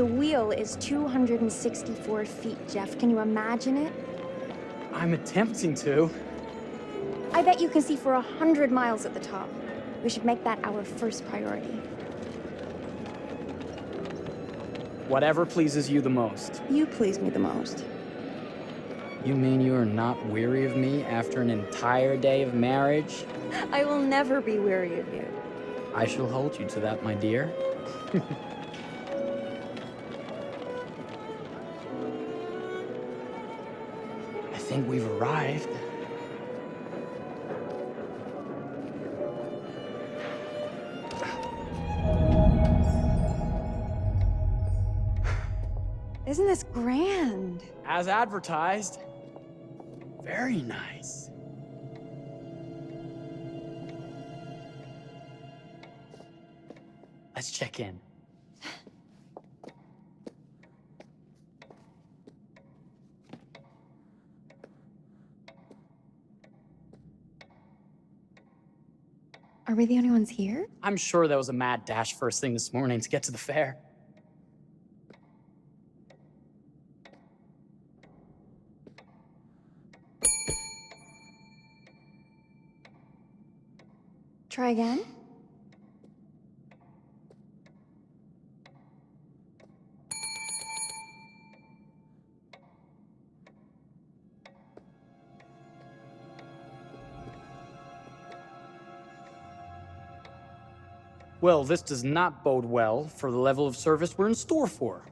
The wheel is 264 feet, Jeff. Can you imagine it? I'm attempting to. I bet you can see for 100 miles at the top. We should make that our first priority. Whatever pleases you the most. You please me the most. You mean you are not weary of me after an entire day of marriage? I will never be weary of you. I shall hold you to that, my dear. I think we've arrived. Isn't this grand? As advertised. Very nice. Let's check in. Are we the only ones here? I'm sure there was a mad dash first thing this morning to get to the fair. Try again? Well, this does not bode well for the level of service we're in store for.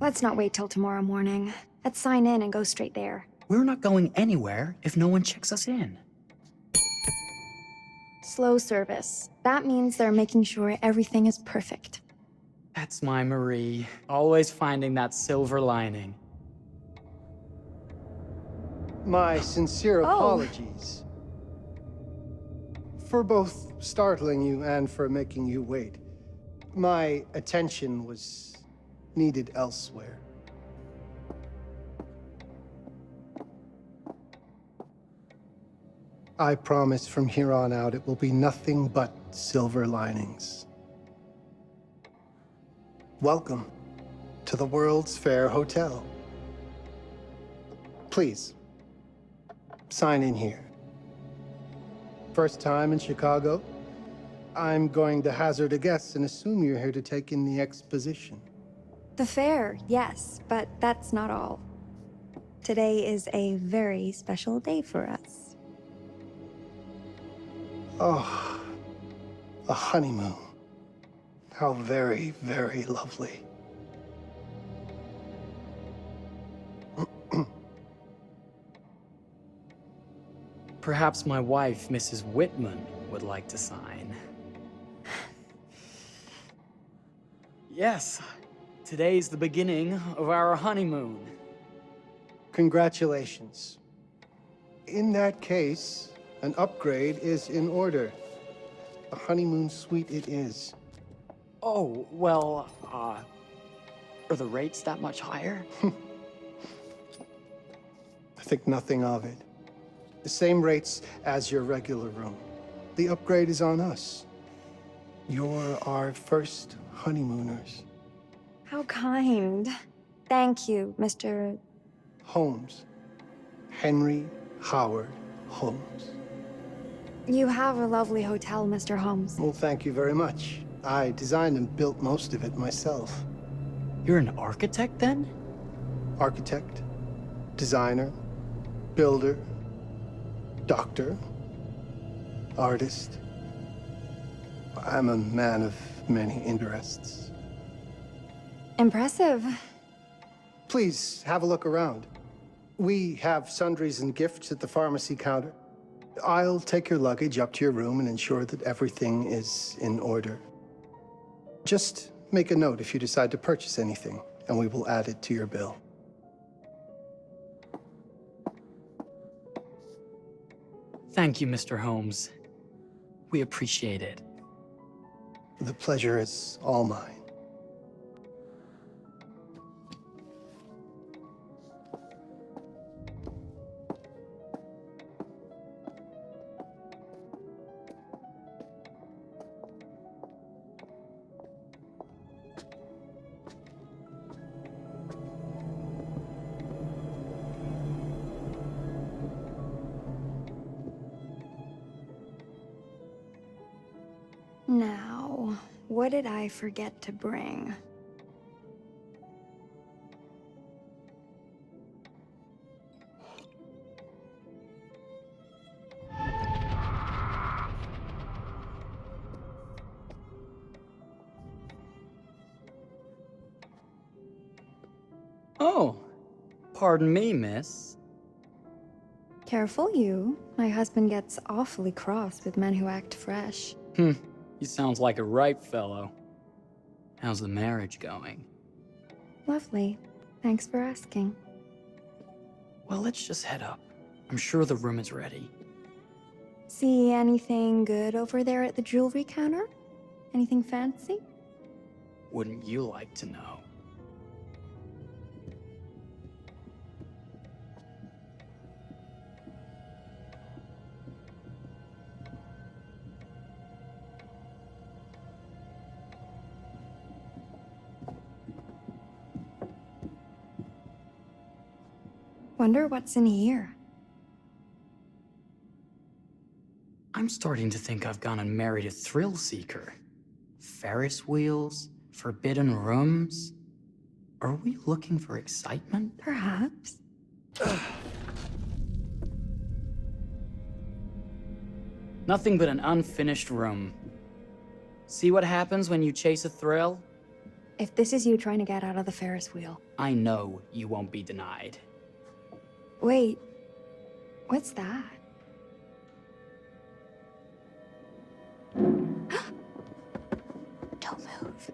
Let's not wait till tomorrow morning. Let's sign in and go straight there. We're not going anywhere if no one checks us in. Slow service. That means they're making sure everything is perfect. That's my Marie, always finding that silver lining. My sincere Oh. apologies for both startling you and for making you wait. My attention was needed elsewhere. I promise from here on out it will be nothing but silver linings. Welcome to the World's Fair Hotel. Please, sign in here. First time in Chicago? I'm going to hazard a guess and assume you're here to take in the exposition. The fair, yes, but that's not all. Today is a very special day for us. Oh, a honeymoon. How very, very lovely. Perhaps my wife, Mrs. Whitman, would like to sign. Yes, today's the beginning of our honeymoon. Congratulations. In that case, an upgrade is in order. A honeymoon suite it is. Oh, well, are the rates that much higher? I think nothing of it. The same rates as your regular room. The upgrade is on us. You're our first honeymooners. How kind. Thank you, Mr. Holmes. Henry Howard Holmes. You have a lovely hotel, Mr. Holmes. Well, thank you very much. I designed and built most of it myself. You're an architect, then? Architect, designer, builder, doctor, artist. I'm a man of many interests. Impressive. Please have a look around. We have sundries and gifts at the pharmacy counter. I'll take your luggage up to your room and ensure that everything is in order. Just make a note if you decide to purchase anything, and we will add it to your bill. Thank you, Mr. Holmes. We appreciate it. The pleasure is all mine. Now, what did I forget to bring? Oh, pardon me, miss. Careful you. My husband gets awfully cross with men who act fresh. He sounds like a ripe fellow. How's the marriage going? Lovely. Thanks for asking. Well, let's just head up. I'm sure the room is ready. See anything good over there at the jewelry counter? Anything fancy? Wouldn't you like to know? Wonder what's in here. I'm starting to think I've gone and married a thrill seeker. Ferris wheels, forbidden rooms. Are we looking for excitement? Perhaps. Nothing but an unfinished room. See what happens when you chase a thrill? If this is you trying to get out of the Ferris wheel. I know you won't be denied. Wait, what's that? Don't move.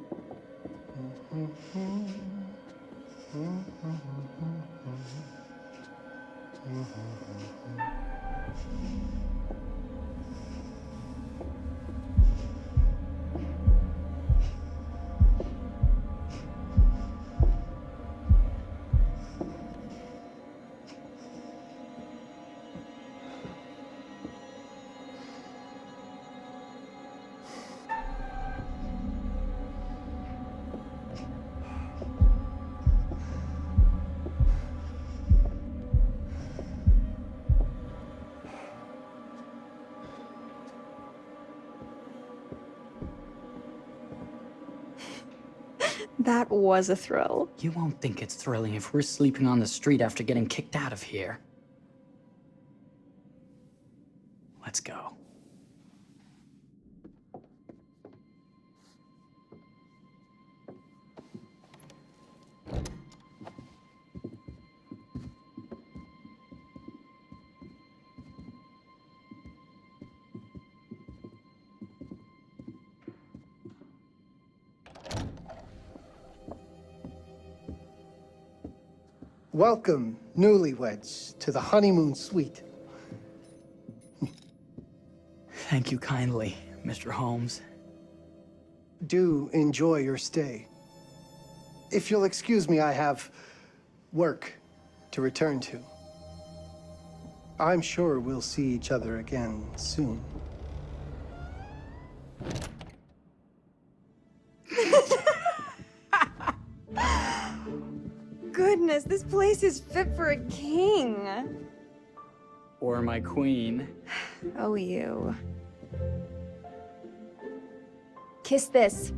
That was a thrill. You won't think it's thrilling if we're sleeping on the street after getting kicked out of here. Let's go. Welcome, newlyweds, to the honeymoon suite. Thank you kindly, Mr. Holmes. Do enjoy your stay. If you'll excuse me, I have work to return to. I'm sure we'll see each other again soon. Goodness, this place is fit for a king. Or my queen. Oh, you. Kiss this.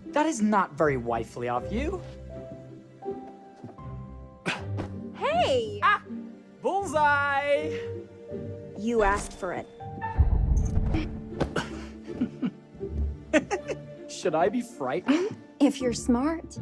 That is not very wifely of you. Hey! Ah! Bullseye! You asked for it. Should I be frightened? If you're smart.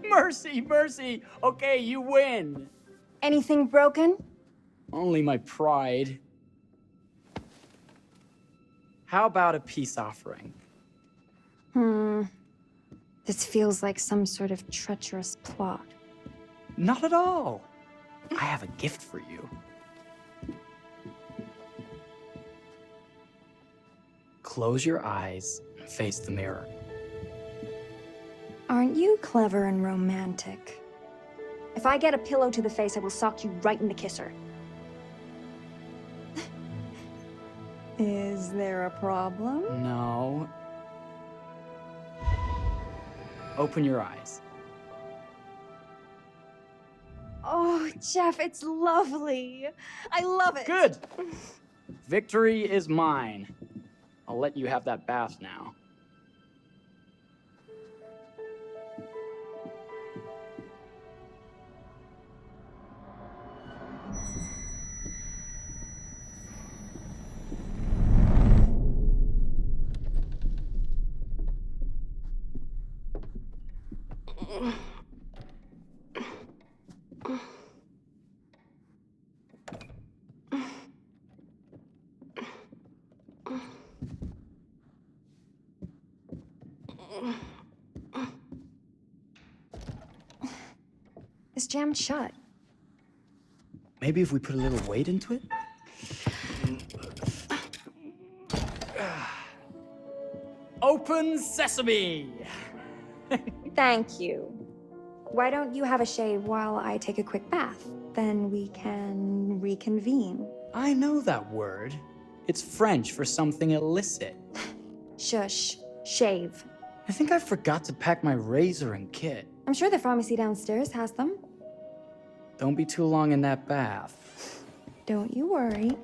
Mercy, mercy! Okay, you win. Anything broken? Only my pride. How about a peace offering? This feels like some sort of treacherous plot. Not at all. I have a gift for you. Close your eyes and face the mirror. Aren't you clever and romantic? If I get a pillow to the face, I will sock you right in the kisser. Is there a problem? No. Open your eyes. Oh, Jeff, it's lovely. I love it. Good! Victory is mine. I'll let you have that bath now. It's jammed shut. Maybe if we put a little weight into it? Open sesame! Thank you. Why don't you have a shave while I take a quick bath? Then we can reconvene. I know that word. It's French for something illicit. Shush. Shave. I think I forgot to pack my razor and kit. I'm sure the pharmacy downstairs has them. Don't be too long in that bath. Don't you worry.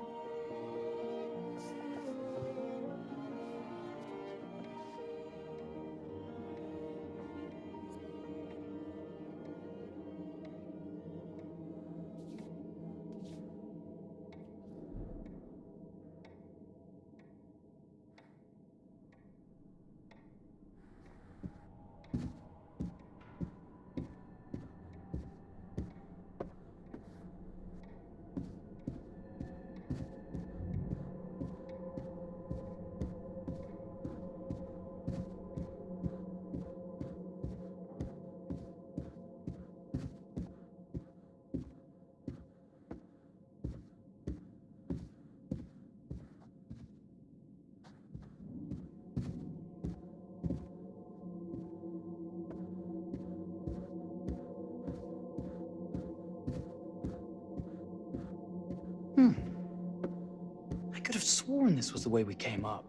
I could have sworn this was the way we came up.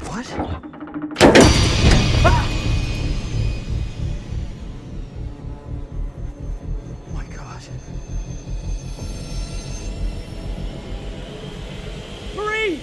What? Ah! Oh my God. Marie!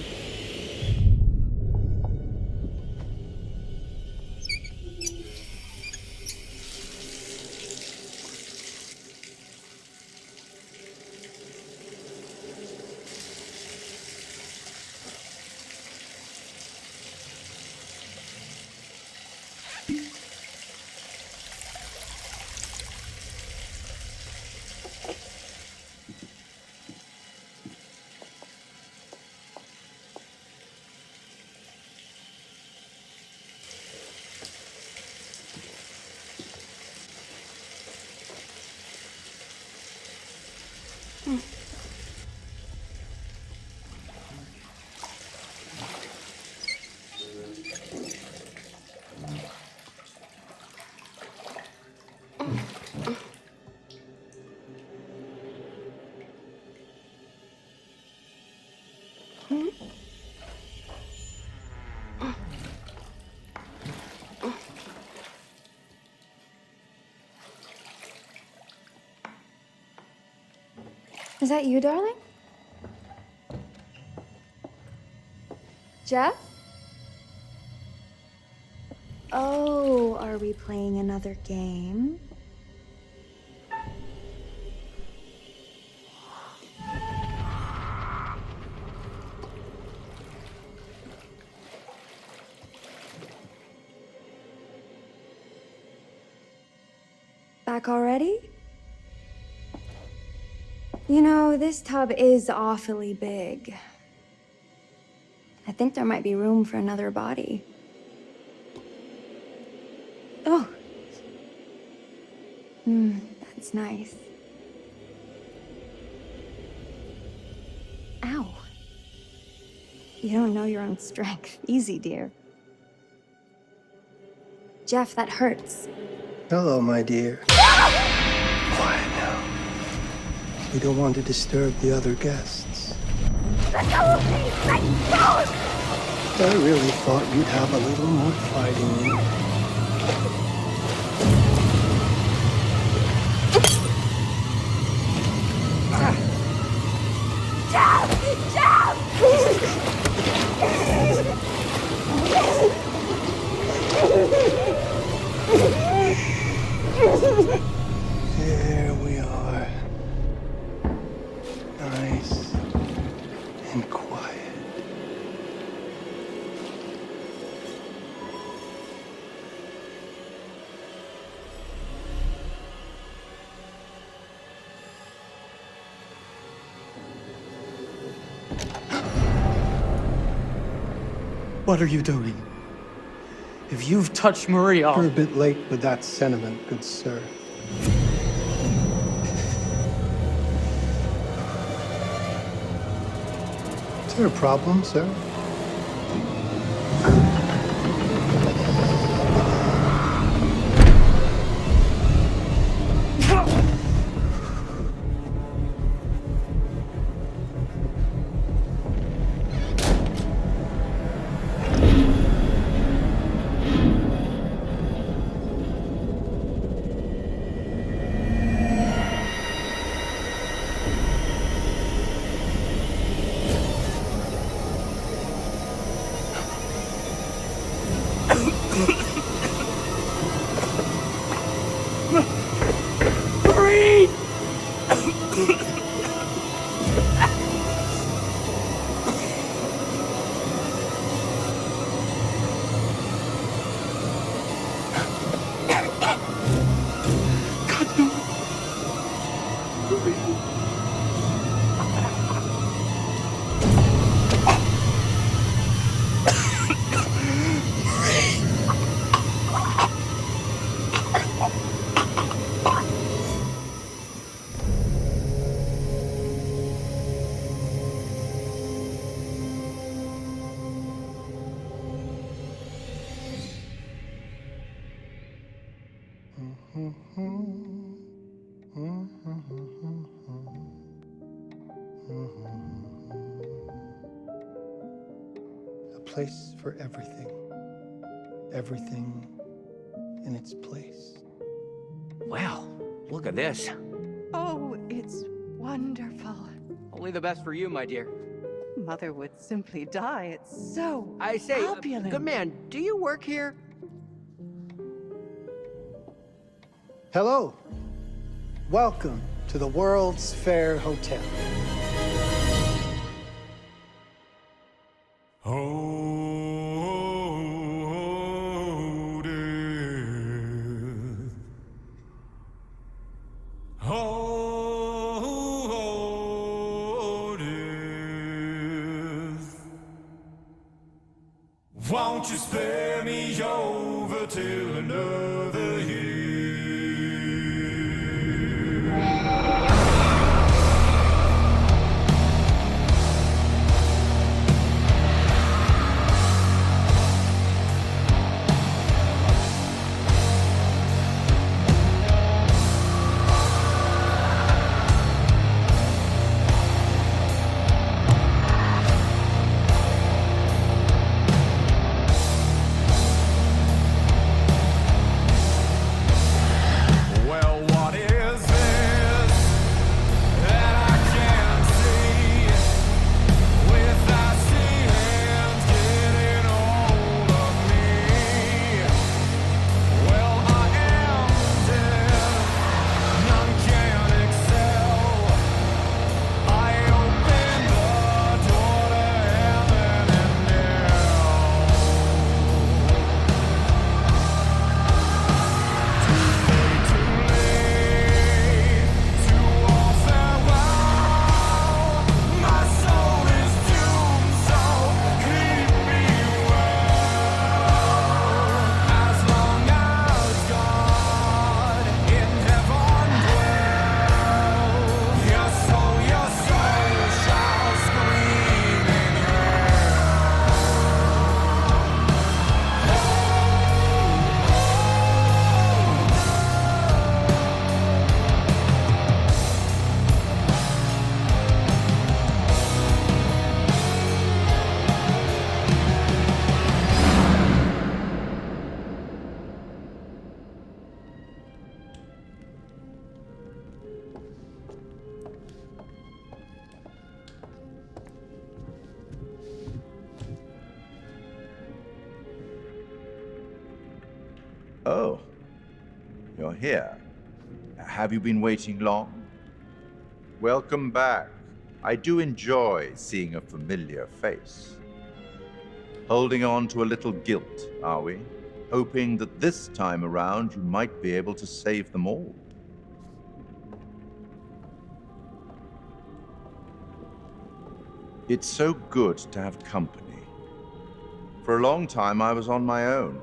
Is that you, darling? Jeff? Oh, are we playing another game? Back already? You know, this tub is awfully big. I think there might be room for another body. Oh. That's nice. Ow. You don't know your own strength. Easy, dear. Jeff, that hurts. Hello, my dear. Quiet now. We don't want to disturb the other guests. I really thought you'd have a little more fighting in you. There we are. Nice and quiet. What are you doing? If you've touched Marie, I'll... You're a bit late with that sentiment, good sir. Is there a problem, sir? Marie! God, no. Marie. A place for everything. Everything in its place. Wow, look at this. Oh, it's wonderful. Only the best for you, my dear. Mother would simply die. It's so I say, opulent. good man, do you work here? Hello. Welcome to the World's Fair Hotel. Oh, death. Oh, death. Won't you spare me over till another year? Oh, you're here. Have you been waiting long? Welcome back. I do enjoy seeing a familiar face. Holding on to a little guilt, are we? Hoping that this time around you might be able to save them all. It's so good to have company. For a long time I was on my own.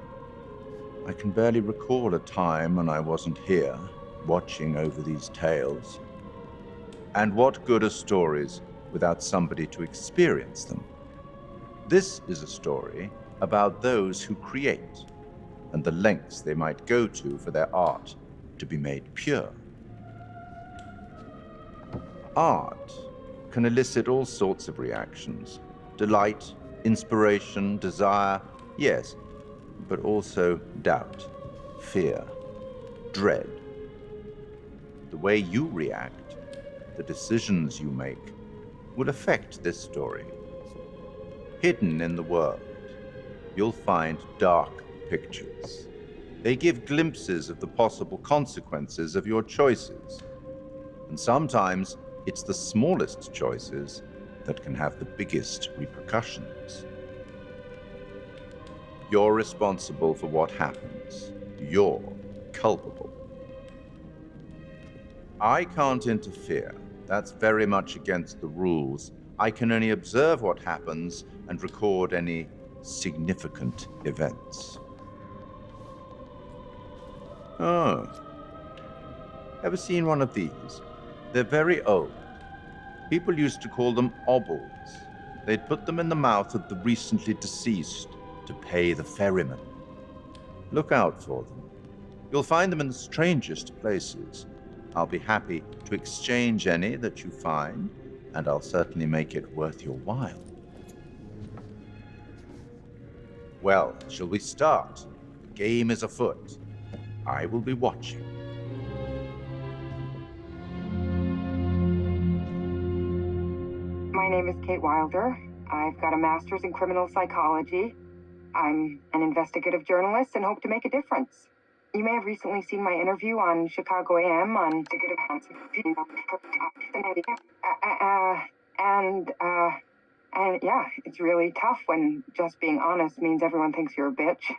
I can barely recall a time when I wasn't here, watching over these tales. And what good are stories without somebody to experience them? This is a story about those who create, and the lengths they might go to for their art to be made pure. Art can elicit all sorts of reactions. Delight, inspiration, desire, yes, but also doubt, fear, dread. The way you react, the decisions you make, will affect this story. Hidden in the world, you'll find dark pictures. They give glimpses of the possible consequences of your choices. And sometimes it's the smallest choices that can have the biggest repercussions. You're responsible for what happens. You're culpable. I can't interfere. That's very much against the rules. I can only observe what happens and record any significant events. Oh. Ever seen one of these? They're very old. People used to call them obels. They'd put them in the mouth of the recently deceased to pay the ferryman. Look out for them. You'll find them in the strangest places. I'll be happy to exchange any that you find, and I'll certainly make it worth your while. Well, shall we start? The game is afoot. I will be watching. My name is Kate Wilder. I've got a master's in criminal psychology. I'm an investigative journalist and hope to make a difference. You may have recently seen my interview on Chicago AM on and yeah, it's really tough when just being honest means everyone thinks you're a bitch.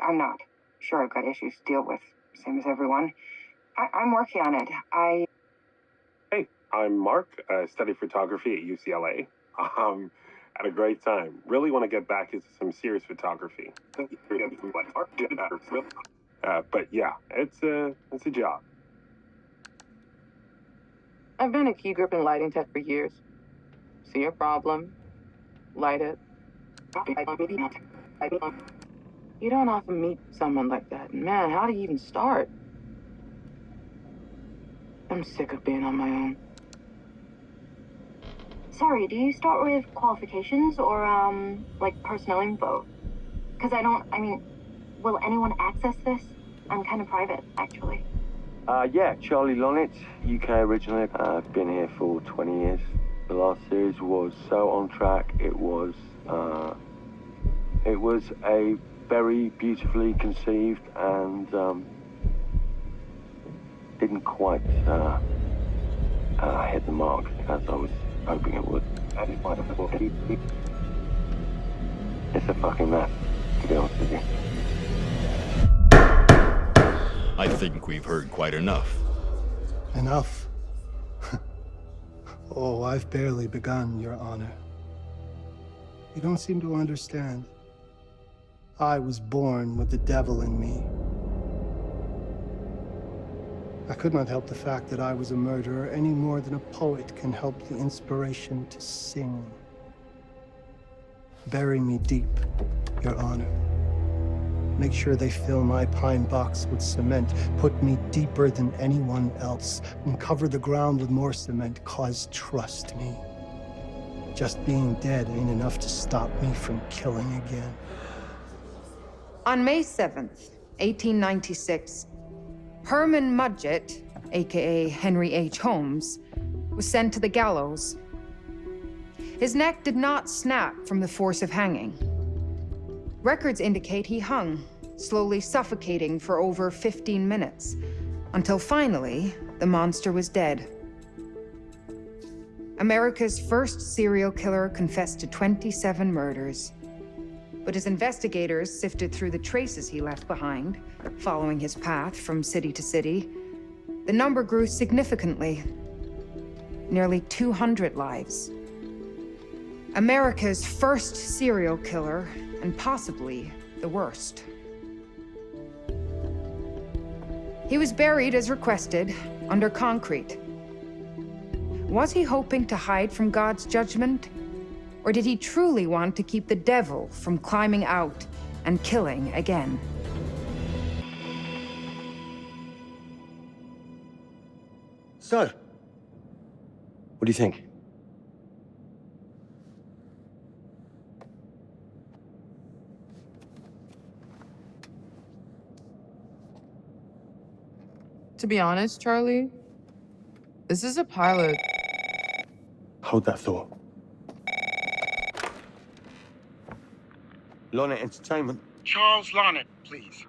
I'm not. Sure, I've got issues to deal with, same as everyone. I'm working on it. Hey, I'm Mark. I study photography at UCLA. Had a great time. Really want to get back into some serious photography. But yeah, it's a job. I've been a key grip and lighting tech for years. See a problem, light it. You don't often meet someone like that. Man, how do you even start? I'm sick of being on my own. Sorry, do you start with qualifications or, like personnel info? Because will anyone access this? I'm kind of private, actually. Yeah, Charlie Lonitz, UK originally. I've been here for 20 years. The last series was so on track. It was a very beautifully conceived and didn't quite hit the mark as I was hoping it would. It's a fucking mess, to be honest with you. I think we've heard quite enough. Enough? Oh, I've barely begun, Your Honor. You don't seem to understand. I was born with the devil in me. I could not help the fact that I was a murderer any more than a poet can help the inspiration to sing. Bury me deep, Your Honor. Make sure they fill my pine box with cement. Put me deeper than anyone else. And cover the ground with more cement, 'cause trust me, just being dead ain't enough to stop me from killing again. On May 7th, 1896, Herman Mudgett, aka Henry H. Holmes, was sent to the gallows. His neck did not snap from the force of hanging. Records indicate he hung slowly suffocating for over 15 minutes, until finally, the monster was dead. America's first serial killer confessed to 27 murders. But as investigators sifted through the traces he left behind, following his path from city to city, the number grew significantly. Nearly 200 lives. America's first serial killer, and possibly the worst. He was buried as requested, under concrete. Was he hoping to hide from God's judgment? Or did he truly want to keep the devil from climbing out and killing again? So, what do you think? To be honest, Charlie, this is a pilot. Hold that thought. Lonnet Entertainment. Charles Lonnet, please.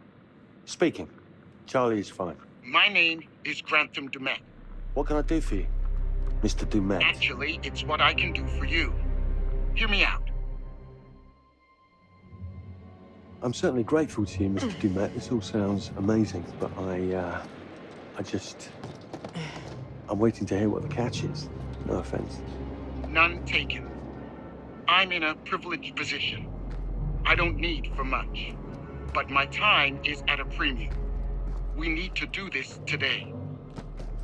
Speaking. Charlie is fine. My name is Grantham Dumet. What can I do for you, Mr. Dumet? Actually, it's what I can do for you. Hear me out. I'm certainly grateful to you, Mr. Dumet. This all sounds amazing, but I'm waiting to hear what the catch is. No offense. None taken. I'm in a privileged position. I don't need for much, but my time is at a premium. We need to do this today.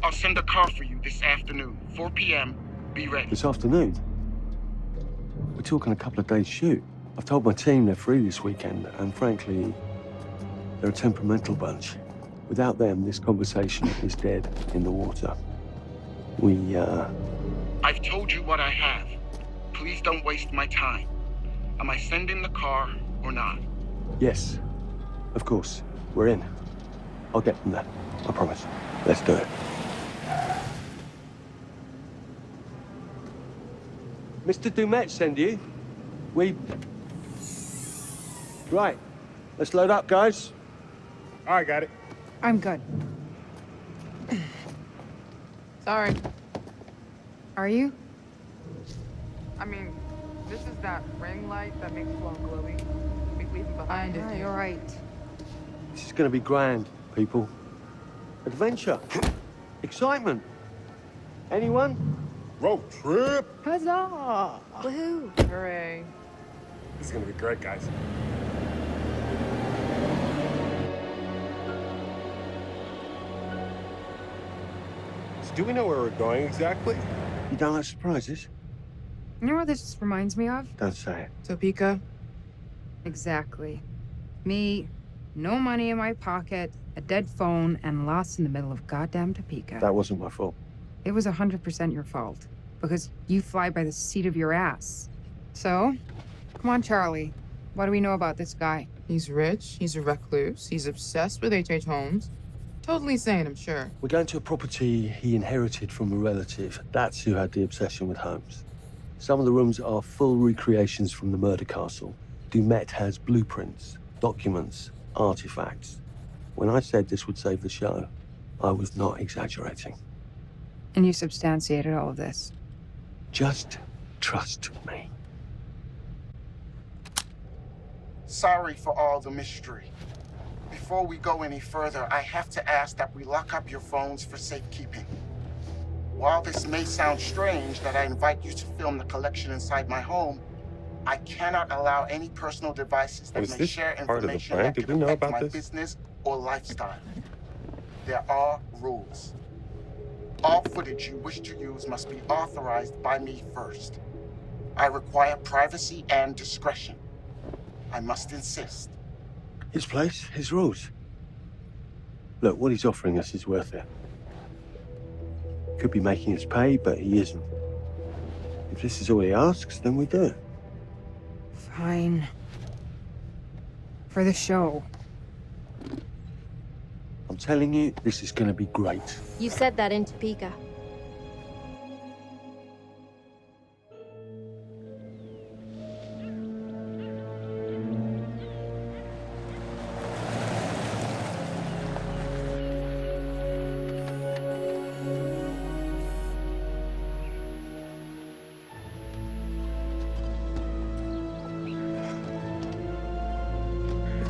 I'll send a car for you this afternoon, 4 p.m. Be ready. This afternoon? We're talking a couple of days shoot. I've told my team they're free this weekend, and frankly, they're a temperamental bunch. Without them, this conversation is dead in the water. I've told you what I have. Please don't waste my time. Am I sending the car or not? Yes, of course. We're in. I'll get them there. I promise. Let's do it. Mr. Dumet send you? Right. Let's load up, guys. All right, got it. I'm good. Sorry. Are you? I mean, this is that ring light that makes phone glowy. We leave it behind if you... You're right. This is gonna be grand, people. Adventure. Excitement. Anyone? Road trip. Huzzah! Woohoo! Hooray. This is gonna be great, guys. So do we know where we're going exactly? You don't like surprises? You know what this reminds me of? Don't say it. Topeka? Exactly. Me, no money in my pocket, a dead phone, and lost in the middle of goddamn Topeka. That wasn't my fault. It was 100% your fault. Because you fly by the seat of your ass. So, come on, Charlie. What do we know about this guy? He's rich, he's a recluse, he's obsessed with H.H. Holmes. Totally sane, I'm sure. We're going to a property he inherited from a relative. That's who had the obsession with Holmes. Some of the rooms are full recreations from the murder castle. Dumet has blueprints, documents, artifacts. When I said this would save the show, I was not exaggerating. And you substantiated all of this. Just trust me. Sorry for all the mystery. Before we go any further, I have to ask that we lock up your phones for safekeeping. While this may sound strange that I invite you to film the collection inside my home, I cannot allow any personal devices that may share information that could affect my business or lifestyle. There are rules. All footage you wish to use must be authorized by me first. I require privacy and discretion. I must insist. His place, his rules. Look, what he's offering us is worth it. Could be making us pay, but he isn't. If this is all he asks, then we do it. Fine. For the show. I'm telling you, this is gonna be great. You said that in Topeka.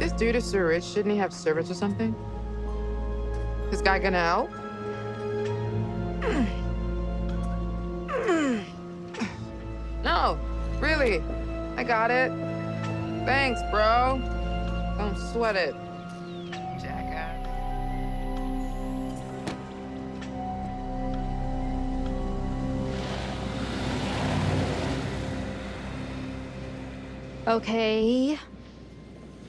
this dude is so rich, shouldn't he have servants or something? This guy gonna help? No, really. I got it. Thanks, bro. Don't sweat it. Jackass. Okay.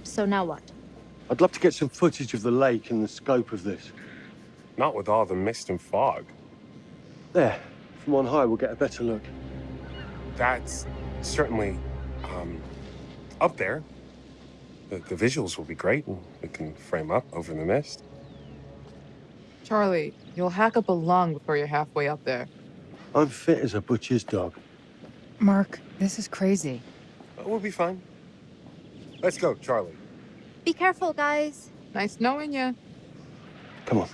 So now what? I'd love to get some footage of the lake and the scope of this. Not with all the mist and fog. There, from on high, we'll get a better look. That's certainly, up there. The visuals will be great, and we can frame up over the mist. Charlie, you'll hack up a lung before you're halfway up there. I'm fit as a butcher's dog. Mark, this is crazy. We'll be fine. Let's go, Charlie. Be careful, guys. Nice knowing you. Come on.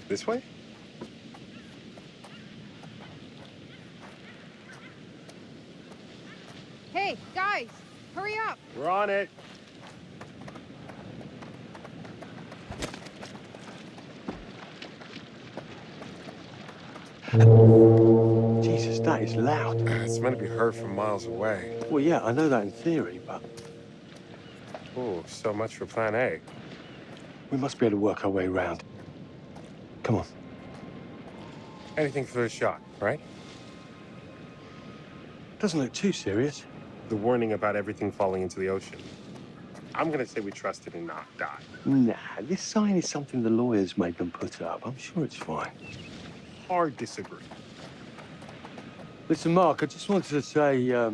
This way? Hey, guys, hurry up! We're on it. Jesus, that is loud. It's meant to be heard from miles away. Well, yeah, I know that in theory, but Oh, so much for plan A. we must be able to work our way around. Come on. Anything for the shot, right? Doesn't look too serious. The warning about everything falling into the ocean. I'm gonna say we trust it and not die. Nah, this sign is something the lawyers made them put up. I'm sure it's fine. Hard disagree. Listen, Mark, I just wanted to say,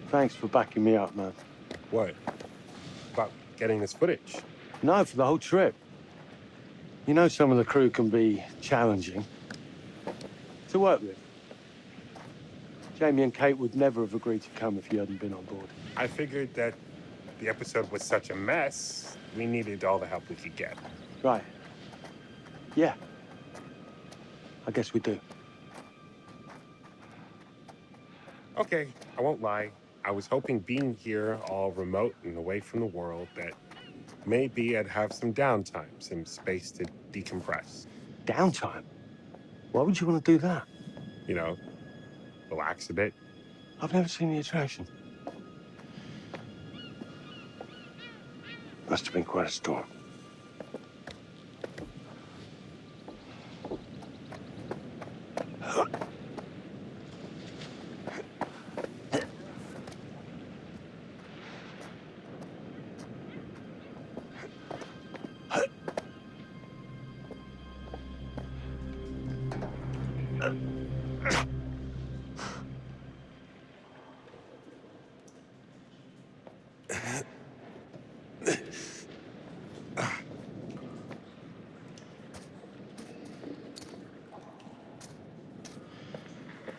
thanks for backing me up, man. What? About getting this footage? No, for the whole trip. You know some of the crew can be challenging to work with. Jamie and Kate would never have agreed to come if you hadn't been on board. I figured that the episode was such a mess, we needed all the help we could get. Right. Yeah. I guess we do. Okay, I won't lie. I was hoping being here all remote and away from the world that maybe I'd have some downtime, some space to decompress. Downtime? Why would you want to do that? You know, relax a bit. I've never seen the attraction. Must have been quite a storm.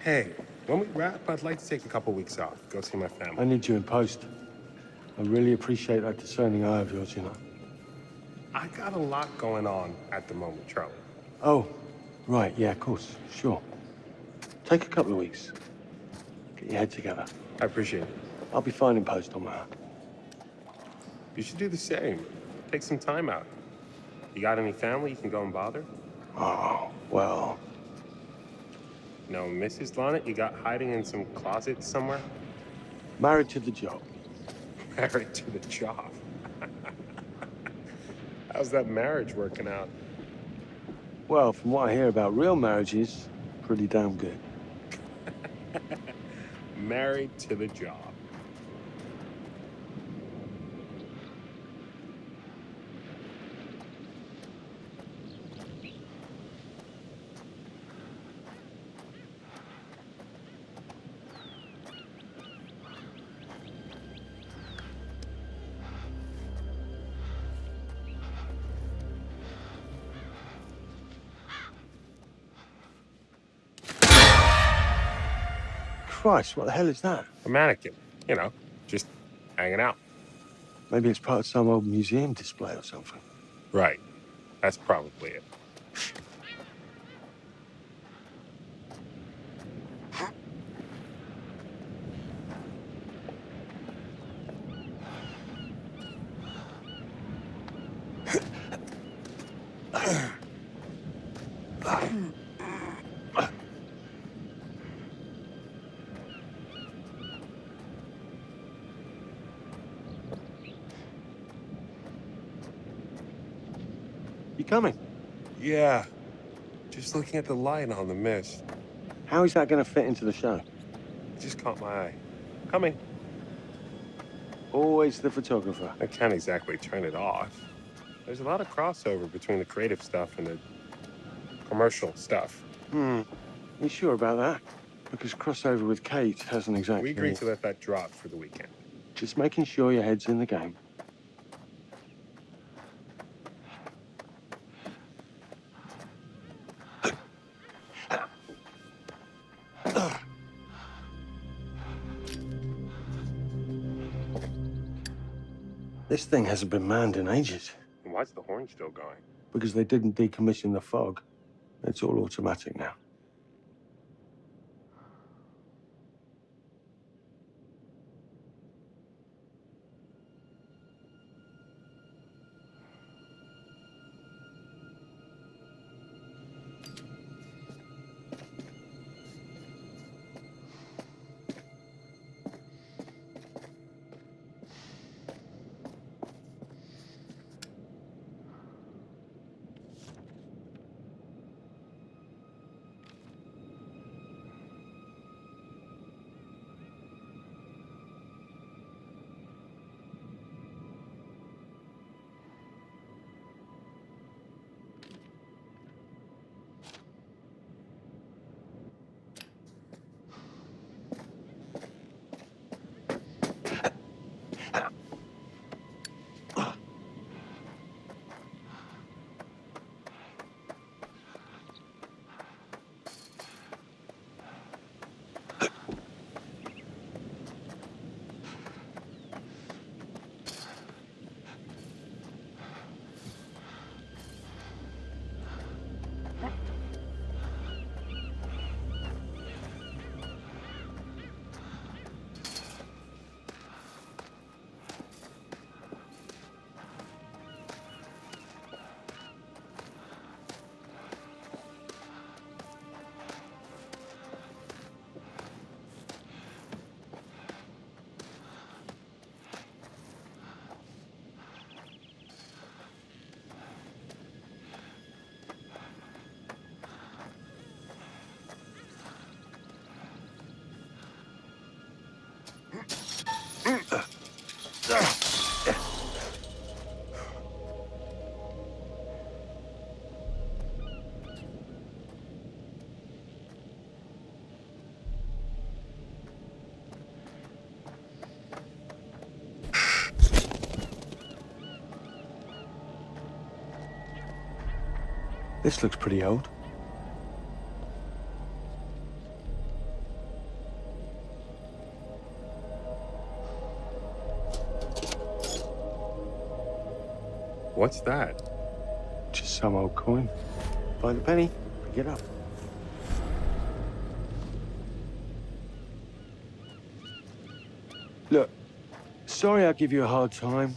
Hey, when we wrap, I'd like to take a couple weeks off, go see my family. I need you in post. I really appreciate that discerning eye of yours, you know. I got a lot going on at the moment, Charlie. Oh, right, yeah, of course, sure. Take a couple of weeks. Get your head together. I appreciate it. I'll be fine in post on my own. You should do the same. Take some time out. You got any family you can go and bother? Oh, well. No, Mrs. Lonnet, you got hiding in some closet somewhere? Married to the job. Married to the job. How's that marriage working out? Well, from what I hear about real marriages, pretty damn good. Married to the job. Christ, what the hell is that? A mannequin, you know, just hanging out. Maybe it's part of some old museum display or something. Right. That's probably it. You coming? Yeah. Just looking at the light on the mist. How is that going to fit into the show? It just caught my eye. Coming. Always the photographer. I can't exactly turn it off. There's a lot of crossover between the creative stuff and the commercial stuff. You sure about that? Because crossover with Kate hasn't exactly... We agreed to let that drop for the weekend. Just making sure your head's in the game. This thing hasn't been manned in ages. Why's the horn still going? Because they didn't decommission the fog. It's all automatic now. This looks pretty old. What's that? Just some old coin. Find a penny, pick it up. Look, sorry I give you a hard time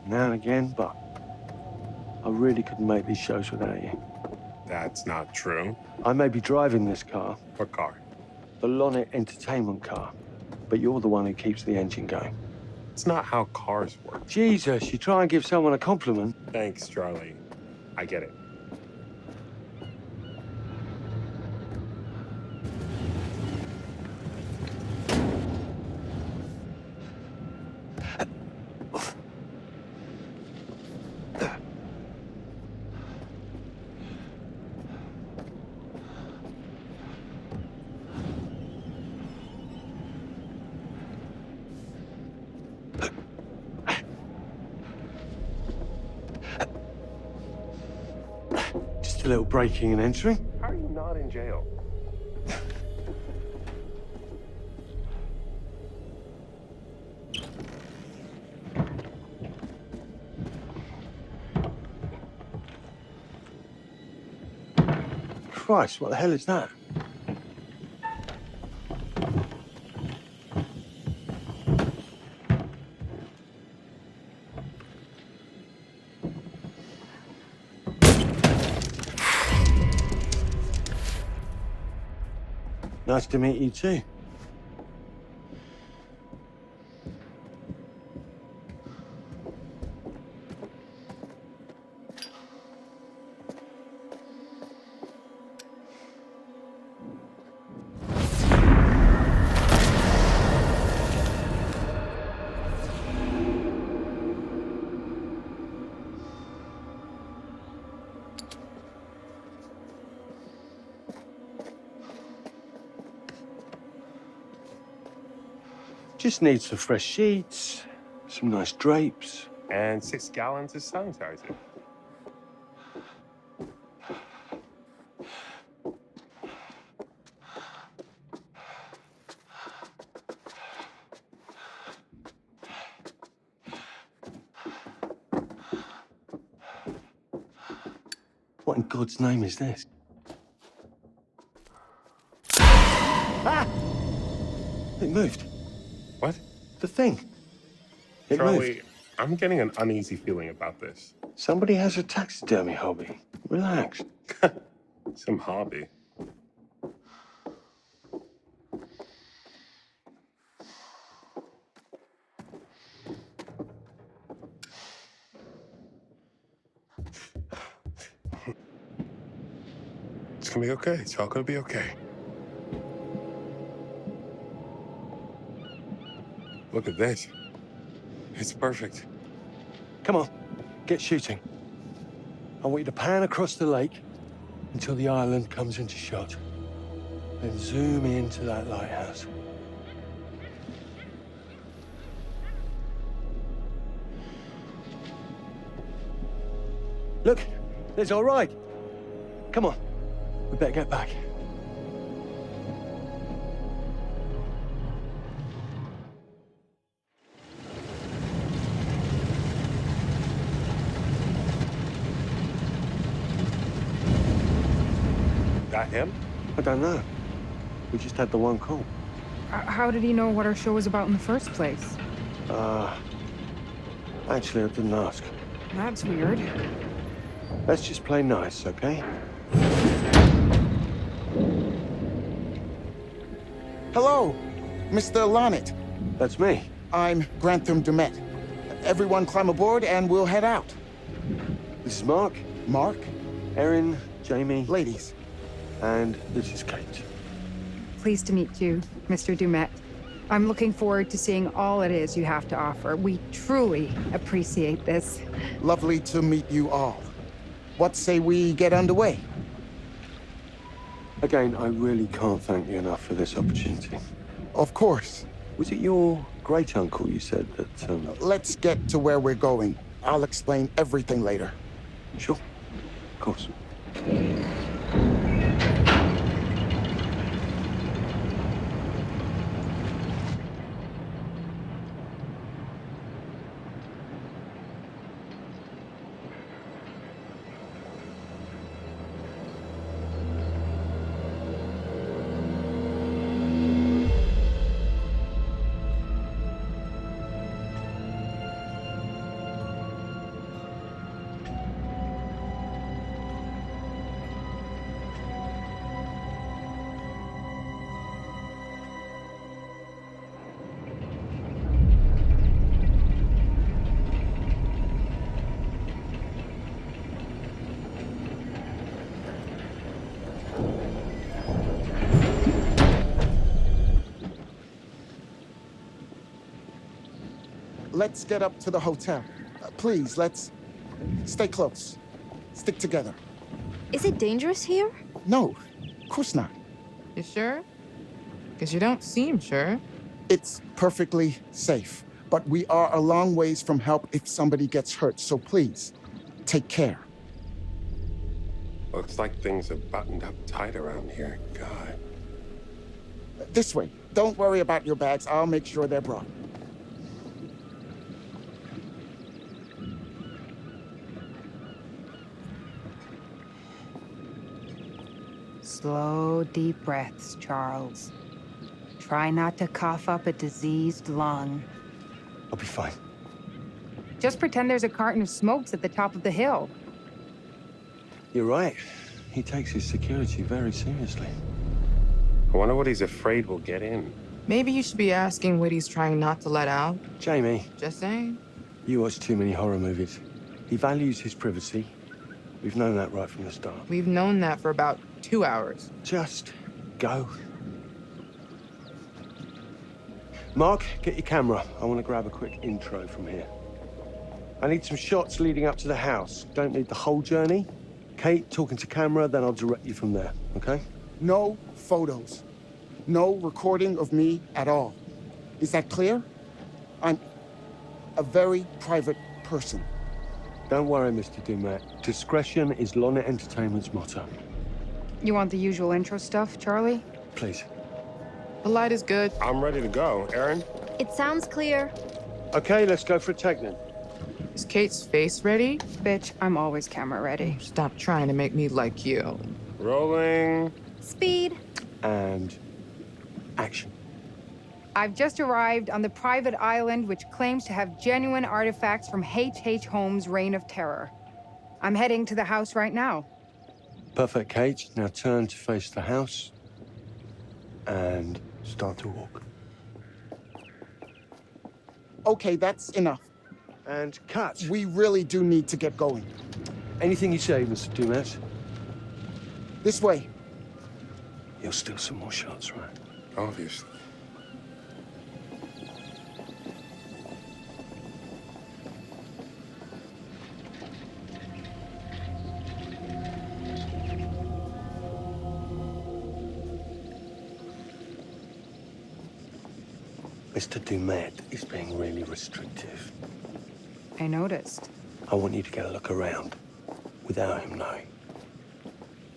now and again, but I really couldn't make these shows without you. That's not true. I may be driving this car. What car? The Lonnet Entertainment car. But you're the one who keeps the engine going. It's not how cars work. Jesus, you try and give someone a compliment. Thanks, Charlie. I get it. Just a little breaking and entering. How are you not in jail? Christ, what the hell is that? Nice to meet you too. Just need some fresh sheets, some nice drapes. And 6 gallons of sanitizer. What in God's name is this? Ah! It moved. What? The thing. It Charlie, moved. I'm getting an uneasy feeling about this. Somebody has a taxidermy hobby. Relax. Some hobby. It's gonna be okay. It's all gonna be okay. Look at this. It's perfect. Come on, get shooting. I want you to pan across the lake until the island comes into shot. Then zoom into that lighthouse. Look, it's all right. Come on, we better get back. That him? I don't know. We just had the one call. How did he know what our show was about in the first place? Actually, I didn't ask. That's weird. Let's just play nice, okay? Hello, Mr. Lonnet. That's me. I'm Grantham Dumet. Everyone climb aboard and we'll head out. This is Mark. Mark? Erin, Jamie. Ladies. And this is Kate. Pleased to meet you, Mr. Dumet. I'm looking forward to seeing all it is you have to offer. We truly appreciate this. Lovely to meet you all. What say we get underway? Again, I really can't thank you enough for this opportunity. Of course. Was it your great-uncle you said that, Let's get to where we're going. I'll explain everything later. Sure. Of course. Let's get up to the hotel. Please, let's stay close. Stick together. Is it dangerous here? No, of course not. You sure? Because you don't seem sure. It's perfectly safe, but we are a long ways from help if somebody gets hurt, so please, take care. Looks like things are buttoned up tight around here. God. This way. Don't worry about your bags. I'll make sure they're brought. Slow, deep breaths, Charles. Try not to cough up a diseased lung. I'll be fine. Just pretend there's a carton of smokes at the top of the hill. You're right. He takes his security very seriously. I wonder what he's afraid will get in. Maybe you should be asking what he's trying not to let out. Jamie, Just saying. you watch too many horror movies. He values his privacy. We've known that right from the start. We've known that for about 2 hours. Just go. Mark, get your camera. I want to grab a quick intro from here. I need some shots leading up to the house. Don't need the whole journey. Kate, talking to camera, then I'll direct you from there, okay? No photos. No recording of me at all. Is that clear? I'm a very private person. Don't worry, Mr. Dumet. Discretion is Lonnet Entertainment's motto. You want the usual intro stuff, Charlie? Please. The light is good. I'm ready to go. Aaron? It sounds clear. Okay, let's go for a take then. Is Kate's face ready? Bitch, I'm always camera ready. Stop trying to make me like you. Rolling. Speed. And action. I've just arrived on the private island which claims to have genuine artifacts from H.H. Holmes' Reign of Terror. I'm heading to the house right now. Perfect, Kate. Now turn to face the house and start to walk. Okay, that's enough. And cut. We really do need to get going. Anything you say, Mr. Dumet. This way. You'll steal some more shots, right? Obviously. Mr. Dumet is being really restrictive. I noticed. I want you to get a look around without him knowing.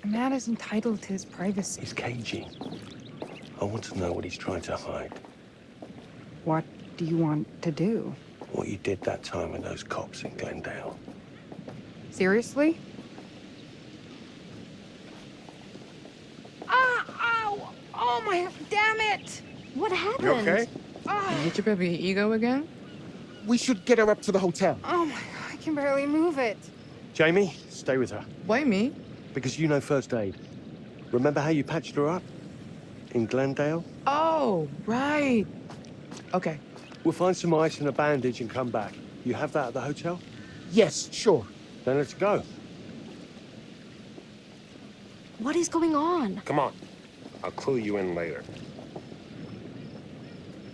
A man is entitled to his privacy. He's cagey. I want to know what he's trying to hide. What do you want to do? What you did that time with those cops in Glendale. Seriously? Ah! Ow! Oh my... Damn it! What happened? You okay? Ah! You hit your baby ego again? We should get her up to the hotel. Oh my God, I can barely move it. Jamie, stay with her. Why me? Because you know first aid. Remember how you patched her up? In Glendale? Oh, right. Okay. We'll find some ice and a bandage and come back. You have that at the hotel? Yes, sure. Then let's go. What is going on? Come on. I'll clue you in later.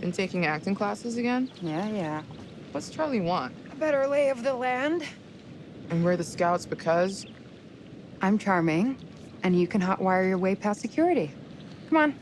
Been taking acting classes again? Yeah. What's Charlie want? A better lay of the land. And we're the scouts because? I'm charming, and you can hotwire your way past security. Come on.